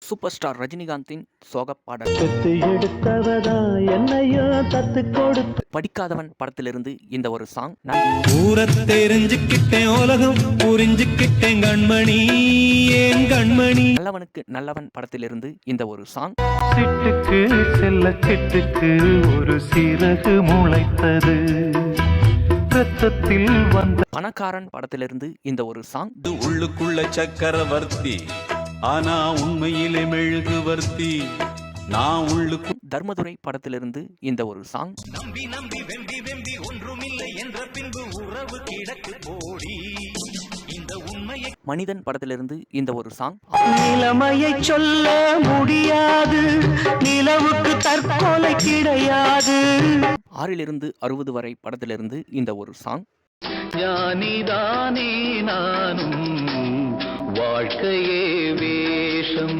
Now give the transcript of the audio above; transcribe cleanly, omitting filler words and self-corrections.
Super star ரஜினிகாந்தின் சோக பாடல். படிக்காதவன் படத்திலிருந்து இந்த ஒரு சாங். தெரிஞ்சுக்கிட்டேன் உலகம் புரிஞ்சுக்கிட்டேன் கண்மணி ஏன் கண்மணி. நல்லவனுக்கு நல்லவன் படத்திலிருந்து இந்த ஒரு சாங். சிட்டுக்கு செல்ல சிட்டுக்கு ஒரு சிறகு முளைத்தது, ரத்தத்தில் வந்த பணக்காரன் படத்திலிருந்து இந்த ஒரு சாங். உள்ளுக்குள்ள சக்கரவர்த்தி ஆனா உண்மையிலே மெழுகுவர்த்தி நான் உள்ளுக்கு. தர்மதுரை படத்திலிருந்து இந்த ஒரு சாங். நம்பி நம்பி வெம்பி வெம்பி ஒன்றுமில்லை என்ற பின்பு உறவு கிடக்கு போடி இந்த உண்மையை. மனிதன் படத்திலிருந்து இந்த ஒரு சாங். நிலைமையை சொல்ல முடியாது, நிலவுக்கு தற்கொலை கிடையாது. 6 to 60 வரை படத்திலிருந்து இந்த ஒரு சாங். ஞானிதானே நானும் வாழ்க்கையே வேஷம்.